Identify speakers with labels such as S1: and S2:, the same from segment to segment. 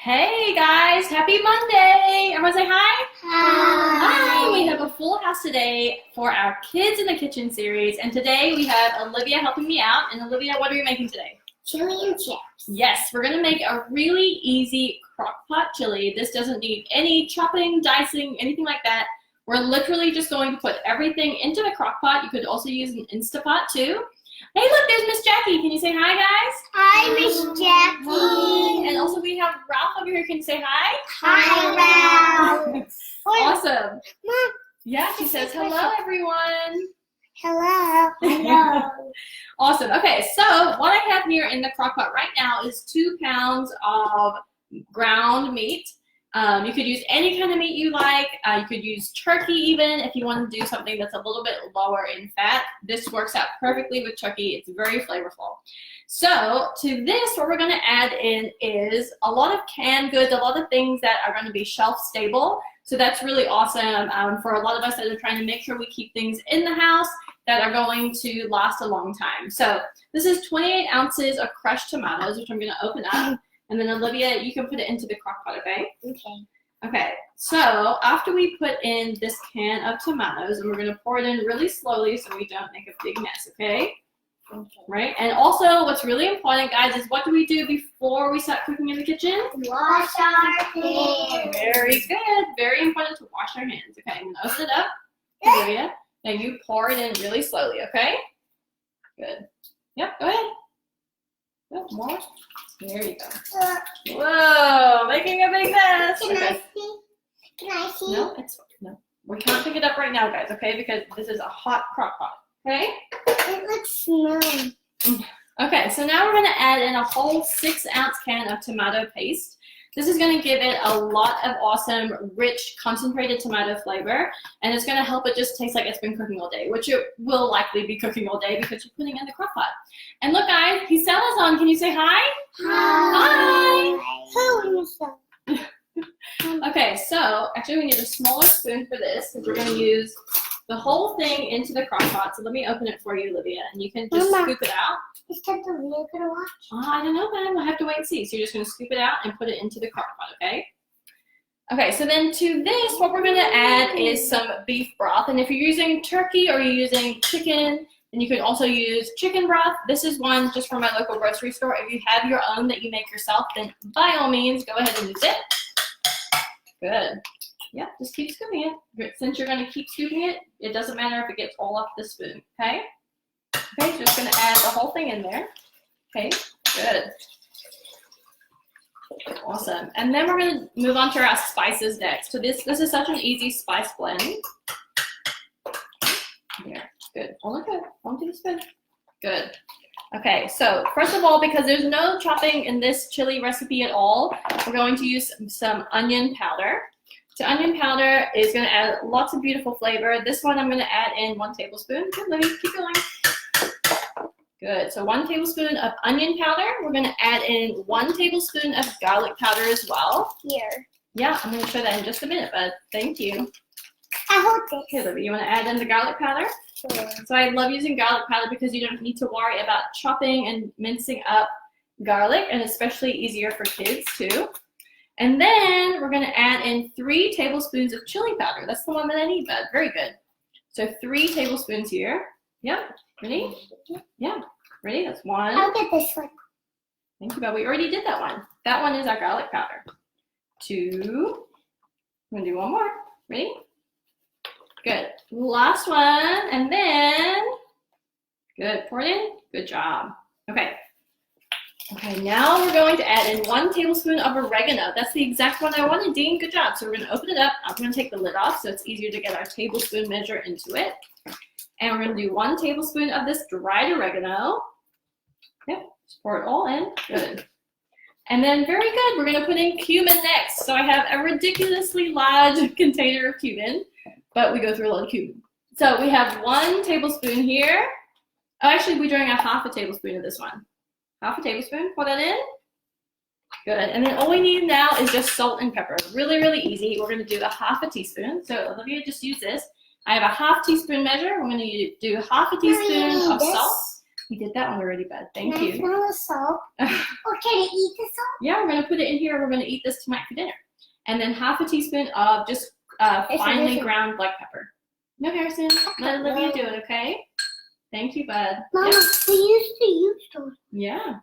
S1: Hey guys, happy Monday! Everyone say hi.
S2: Hi.
S1: Hi! We have a full house today for our Kids in the Kitchen series, and today we have Olivia helping me out. And Olivia, what are we making today?
S2: Chili and chips.
S1: Yes, we're gonna make a really easy Crockpot chili. This doesn't need any chopping, dicing, anything like that. We're literally just going to put everything into the Crockpot. You could also use an Instapot too. Hey, look, there's Miss Jackie. Can you say hi, guys?
S2: Hi, Miss Jackie.
S1: Hi. And also we have Ralph over here. Can you say hi?
S2: Hi, Ralph.
S1: Awesome.
S2: Mom.
S1: Yeah, she says hello, everyone.
S2: Hello. Hello.
S1: Awesome. Okay, so what I have here in the crock pot right now is 2 pounds of ground meat. You could use any kind of meat you like. You could use turkey even if you want to do something that's a little bit lower in fat. This works out perfectly with turkey. It's very flavorful. So to this, what we're going to add in is a lot of canned goods, a lot of things that are going to be shelf stable. So that's really awesome for a lot of us that are trying to make sure we keep things in the house that are going to last a long time. So this is 28 ounces of crushed tomatoes, which I'm going to open up. And then Olivia, you can put it into the crock pot, okay?
S2: Okay.
S1: Okay, so after we put in this can of tomatoes, and we're going to pour it in really slowly so we don't make a big mess, okay?
S2: Okay.
S1: Right? And also, what's really important, guys, is what do we do before we start cooking in the kitchen?
S2: Wash our hands.
S1: Very good. Very important to wash our hands. Okay, I'm going to open it up, Olivia. Now you pour it in really slowly, okay? Good. Yep, go ahead. Good, more. There you go. Whoa, making a big mess.
S2: Can
S1: Okay.
S2: I see? Can I see?
S1: No. We can't pick it up right now, guys, okay? Because this is a hot crock pot, okay?
S2: It looks smelly.
S1: Okay, so now we're going to add in a whole 6-ounce can of tomato paste. This is going to give it a lot of awesome, rich, concentrated tomato flavor, and it's going to help it just taste like it's been cooking all day, which it will likely be cooking all day because you're putting it in the crock pot. And look, guys, Gisella's on. Can you say hi?
S2: Hi. Who is that?
S1: Okay, so actually we need a smaller spoon for this because we're going to use the whole thing into the crock pot. So let me open it for you, Olivia, and you can just
S2: Mama.
S1: scoop it out.
S2: Is that the video gonna watch?
S1: I don't know, man. We'll have to wait and see. So you're just going to scoop it out and put it into the crock pot, okay? Okay, so then to this, what we're going to add is some beef broth. And if you're using turkey or you're using chicken, then you can also use chicken broth. This is one just from my local grocery store. If you have your own that you make yourself, then by all means, go ahead and use it. Good. Yeah, just keep scooping it. Since you're going to keep scooping it, it doesn't matter if it gets all off the spoon, okay? Okay, so just going to add the whole thing in there. Okay, good. Awesome. And then we're going to move on to our spices next. So this is such an easy spice blend. Here, good. Hold it good. Hold to the spoon. Good. Okay, so first of all, because there's no chopping in this chili recipe at all, we're going to use some onion powder. So onion powder is going to add lots of beautiful flavor. This one I'm going to add in 1 tablespoon. Good, let me keep going. Good, so 1 tablespoon of onion powder. We're going to add in 1 tablespoon of garlic powder as well.
S2: Here.
S1: Yeah, I'm going to show that in just a minute, but thank you.
S2: I hold this.
S1: Okay, Libby, you want to add in the garlic powder?
S2: Sure.
S1: So I love using garlic powder because you don't need to worry about chopping and mincing up garlic, and especially easier for kids too. And then we're going to add in 3 tablespoons of chili powder. That's the one that I need, bud. Very good. So 3 tablespoons here. Yep. Ready? Yeah. Ready? That's 1.
S2: I'll get this one.
S1: Thank you, bud. We already did that one. That one is our garlic powder. 2. I'm going to do 1 more. Ready? Good. Last one. And then, good. Pour it in. Good job. Okay. Okay, now we're going to add in 1 tablespoon of oregano. That's the exact one I wanted, Dean. Good job. So we're going to open it up. I'm going to take the lid off so it's easier to get our tablespoon measure into it. And we're going to do 1 tablespoon of this dried oregano. Yep, just pour it all in. Good. And then very good, we're going to put in cumin next. So I have a ridiculously large container of cumin, but we go through a lot of cumin. So we have 1 tablespoon here. Oh, actually, we're doing a 1/2 tablespoon of this one. 1/2 tablespoon, pour that in. Good, and then all we need now is just salt and pepper. Really, really easy. We're going to do a 1/2 teaspoon. So Olivia, just use this. I have a 1/2 teaspoon measure. We're going to do 1/2 teaspoon of salt. We did that one already, bud. Thank
S2: Can I
S1: you.
S2: smell the salt? Or can I eat the salt?
S1: Yeah, we're gonna put it in here. We're gonna eat this tonight for dinner. And then half a teaspoon of just finely ground black pepper. No, Harrison, let Olivia do it, okay? Thank you, bud.
S2: Mama,
S1: Yep.
S2: we used to use those.
S1: Yeah.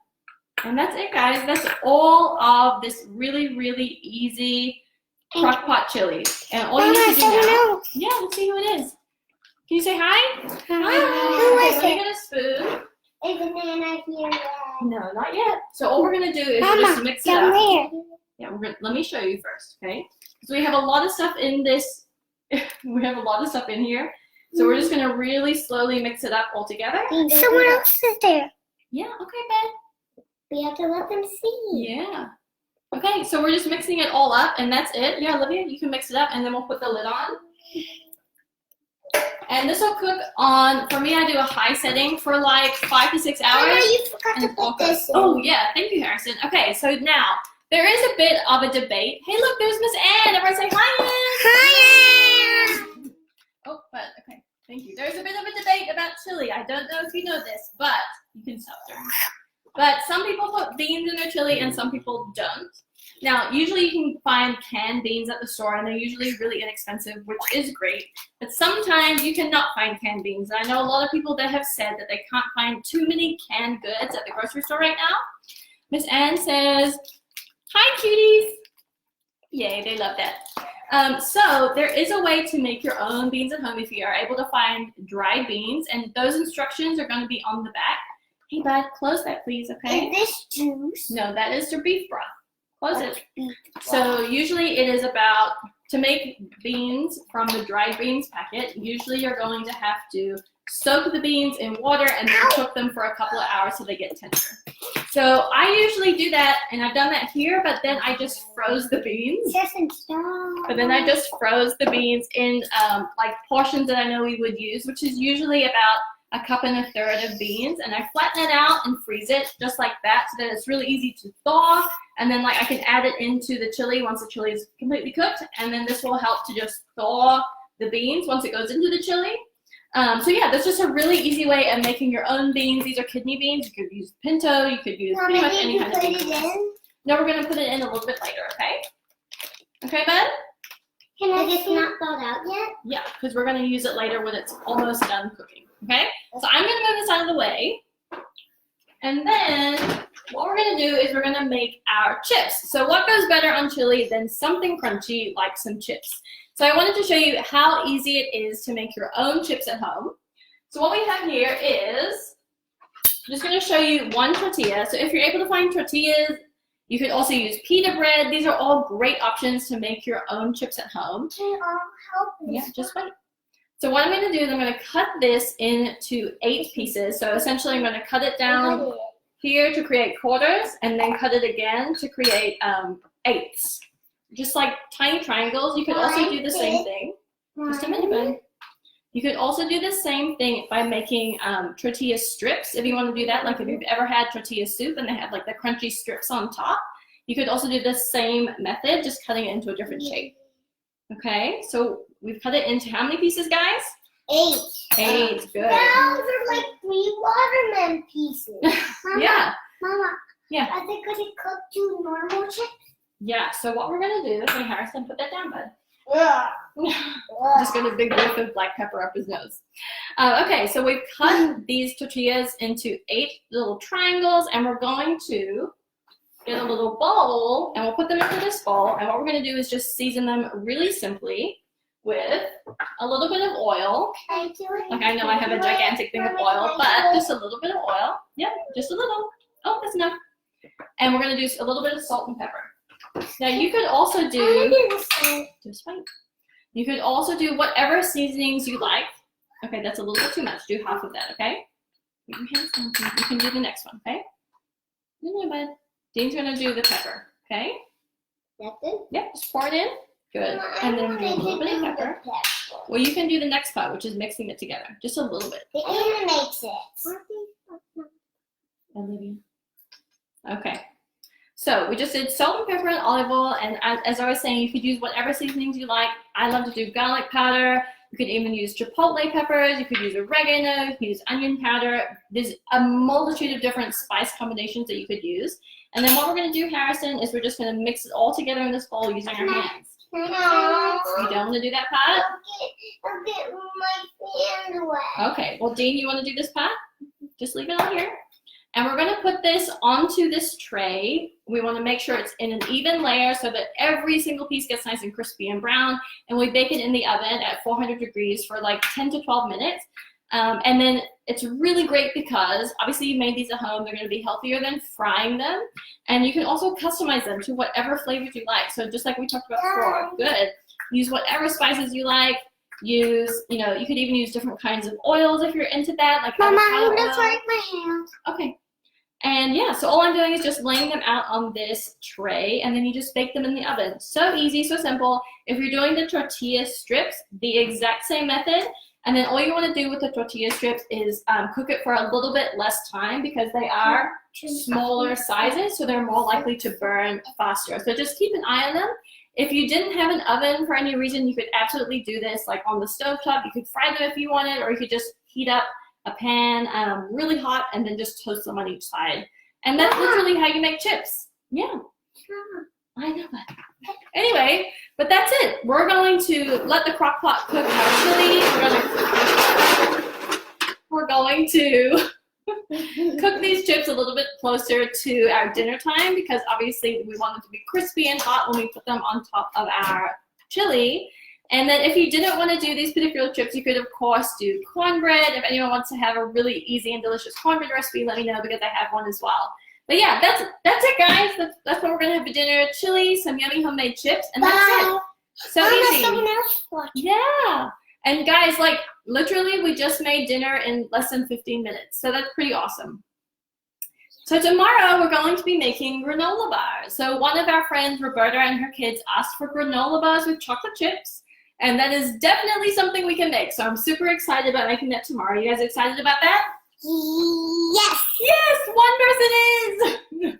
S1: And that's it, guys. That's all of this really, really easy Crockpot chili. And all you need to do now. Yeah, let's see who it is. Can you say hi?
S2: Who
S1: Okay,
S2: is
S1: let me
S2: it?
S1: get a spoon.
S2: Is Banana here yet?
S1: No, not yet. So all we're gonna do is
S2: Mama,
S1: just mix it
S2: down
S1: up.
S2: there.
S1: Yeah, let me show you first, okay? Because we have a lot of stuff in this. We have a lot of stuff in here. So we're just gonna really slowly mix it up all together.
S2: Someone else is there.
S1: Yeah, okay, Ben.
S2: We have to let them see.
S1: Yeah. Okay, so we're just mixing it all up, and that's it. Yeah, Olivia, you can mix it up, and then we'll put the lid on. And this will cook on, for me, I do a high setting for like 5 to 6 hours.
S2: Mama, you forgot
S1: and
S2: to
S1: it's all
S2: put
S1: cooked.
S2: this in.
S1: Oh, yeah, thank you, Harrison. Okay, so now, there is a bit of a debate. Hey, look, there's Miss Ann. Everyone say hi, Ann.
S2: Hi, Ann.
S1: Oh, but, okay, thank you. There's a bit of a debate about chili. I don't know if you know this, but you can stop there. But some people put beans in their chili and some people don't. Now, usually you can find canned beans at the store, and they're usually really inexpensive, which is great. But sometimes you cannot find canned beans. And I know a lot of people that have said that they can't find too many canned goods at the grocery store right now. Miss Ann says, hi, cuties. Yay, they love that. So there is a way to make your own beans at home if you are able to find dried beans, and those instructions are going to be on the back. Hey, bud, close that, please, okay?
S2: Is this juice?
S1: No, that is your beef broth. Close it.
S2: Beef
S1: So usually it is about, to make beans from the dried beans packet, usually you're going to have to soak the beans in water and then cook them for a couple of hours so they get tender. So I usually do that, and I've done that here, but then I just froze the beans. But then I just froze the beans in like portions that I know we would use, which is usually about 1.25 cups of beans, and I flatten it out and freeze it just like that so that it's really easy to thaw, and then like I can add it into the chili once the chili is completely cooked, and then this will help to just thaw the beans once it goes into the chili. So yeah, that's just a really easy way of making your own beans. These are kidney beans. You could use pinto, you could use pretty much any kind of beans. No, we're going to put it in a little bit later, okay? Okay, bud?
S2: Can I just not thawed out yet?
S1: Yeah, because we're going to use it later when it's almost done cooking. Okay, so I'm going to move this out of the way, and then what we're going to do is we're going to make our chips. So what goes better on chili than something crunchy like some chips? So I wanted to show you how easy it is to make your own chips at home. So what we have here is, I'm just going to show you one tortilla. So if you're able to find tortillas, you could also use pita bread. These are all great options to make your own chips at home.
S2: Can you help me?
S1: Yeah, just wait. So what I'm going to do is I'm going to cut this into 8 pieces. So essentially I'm going to cut it down here to create quarters, and then cut it again to create 8ths. Just like tiny triangles. You could also do the same thing. Just a minute, bud. You could also do the same thing by making tortilla strips if you want to do that. Like if you've ever had tortilla soup and they have like the crunchy strips on top, you could also do the same method, just cutting it into a different shape. Okay, so we've cut it into how many pieces, guys?
S2: 8.
S1: 8, good.
S2: Those are like 3 watermelon pieces. Mama,
S1: Yeah,
S2: Mama,
S1: yeah,
S2: are they going to cook 2 normal chips?
S1: yeah. So what we're gonna do, hey Harrison, put that down, bud.
S2: Yeah.
S1: Just got a big whiff of black pepper up his nose. Okay, so we've cut these tortillas into 8 little triangles, and we're going to get a little bowl, and we'll put them into this bowl, and what we're going to do is just season them really simply with a little bit of oil.
S2: Can I do it?
S1: Like I know I have a gigantic thing of oil, but just a little bit of oil. Yep, just a little. Oh, that's enough. And we're going to do a little bit of salt and pepper. Now you could also do, just wait. You could also do whatever seasonings you like. Okay, that's a little bit too much. Do half of that, okay? Put your hands down. You can do the next one, okay? No, bud. Dean's gonna do the pepper, okay?
S2: That's it?
S1: Yep, just pour it in. Good.
S2: Mama,
S1: And then
S2: I
S1: a little
S2: want
S1: bit
S2: to
S1: of
S2: do the
S1: pepper.
S2: pepper.
S1: Well, you can do the next part, which is mixing it together. Just a little bit.
S2: The Anna makes it.
S1: Olivia. Okay. So we just did salt and pepper and olive oil, and as I was saying, you could use whatever seasonings you like. I love to do garlic powder, You could even use chipotle peppers. You could use oregano. You could use onion powder. There's a multitude of different spice combinations that you could use. And then what we're going to do, Harrison, is we're just going to mix it all together in this bowl using our hands.
S2: No.
S1: You don't want to do that, Pat?
S2: I'll get my hand wet.
S1: Okay. Well, Dean, you want to do this, Pat? Just leave it on here. And we're going to put this onto this tray. We want to make sure it's in an even layer so that every single piece gets nice and crispy and brown. And we bake it in the oven at 400 degrees for like 10 to 12 minutes. And then it's really great because obviously you made these at home. They're going to be healthier than frying them. And you can also customize them to whatever flavors you like. So just like we talked about before, good. Use whatever spices you like. Use, you could even use different kinds of oils if you're into that. Like
S2: Mama,
S1: avocado
S2: I'm gonna
S1: oil.
S2: fry my hand.
S1: Okay. And yeah, so all I'm doing is just laying them out on this tray, and then you just bake them in the oven. So easy, so simple. If you're doing the tortilla strips, the exact same method. And then all you want to do with the tortilla strips is cook it for a little bit less time because they are smaller sizes, so they're more likely to burn faster. So just keep an eye on them. If you didn't have an oven for any reason, you could absolutely do this like on the stovetop. You could fry them if you wanted, or you could just heat up a pan really hot and then just toast them on each side. And that's literally how you make chips. Yeah, I know that. Anyway, but that's it. We're going to let the crock pot cook our chili. We're going to cook these chips a little bit closer to our dinner time because obviously we want them to be crispy and hot when we put them on top of our chili. And then if you didn't want to do these particular chips, you could of course do cornbread. If anyone wants to have a really easy and delicious cornbread recipe, let me know because I have one as well. But yeah, that's it, guys. That's what we're gonna have for dinner: chili, some yummy homemade chips, and that's it. So easy.
S2: Someone else watching.
S1: Yeah. And guys, like literally, we just made dinner in less than 15 minutes. So that's pretty awesome. So tomorrow we're going to be making granola bars. So one of our friends, Roberta, and her kids asked for granola bars with chocolate chips. And that is definitely something we can make. So I'm super excited about making that tomorrow. You guys excited about that?
S2: Yes.
S1: Yes, one person is.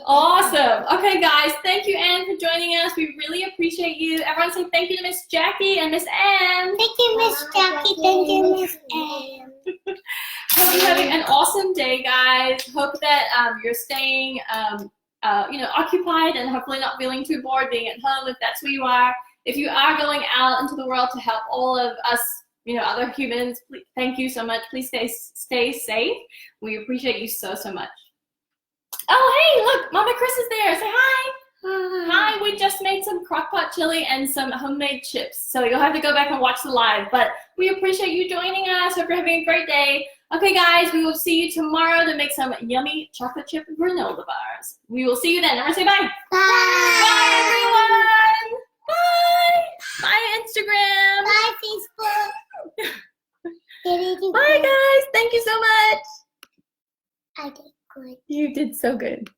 S1: Awesome. Okay, guys, thank you, Anne, for joining us. We really appreciate you. Everyone say thank you to Miss Jackie and Miss Anne.
S2: Thank you, Miss Jackie. Thank you, Miss Anne.
S1: Hope you're having an awesome day, guys. Hope that you're staying, occupied and hopefully not feeling too bored being at home if that's where you are. If you are going out into the world to help all of us, other humans, please, thank you so much. Please stay safe. We appreciate you so much. Oh, hey, look, Mama Chris is there. Say hi. Hi, we just made some crockpot chili and some homemade chips. So you'll have to go back and watch the live. But we appreciate you joining us. Hope you're having a great day. Okay, guys, we will see you tomorrow to make some yummy chocolate chip granola bars. We will see you then. Everyone say bye.
S2: Bye.
S1: Bye, everyone. Bye. Bye, Instagram.
S2: Bye, Facebook.
S1: Bye, guys. Thank you so much.
S2: I did good.
S1: You did so good.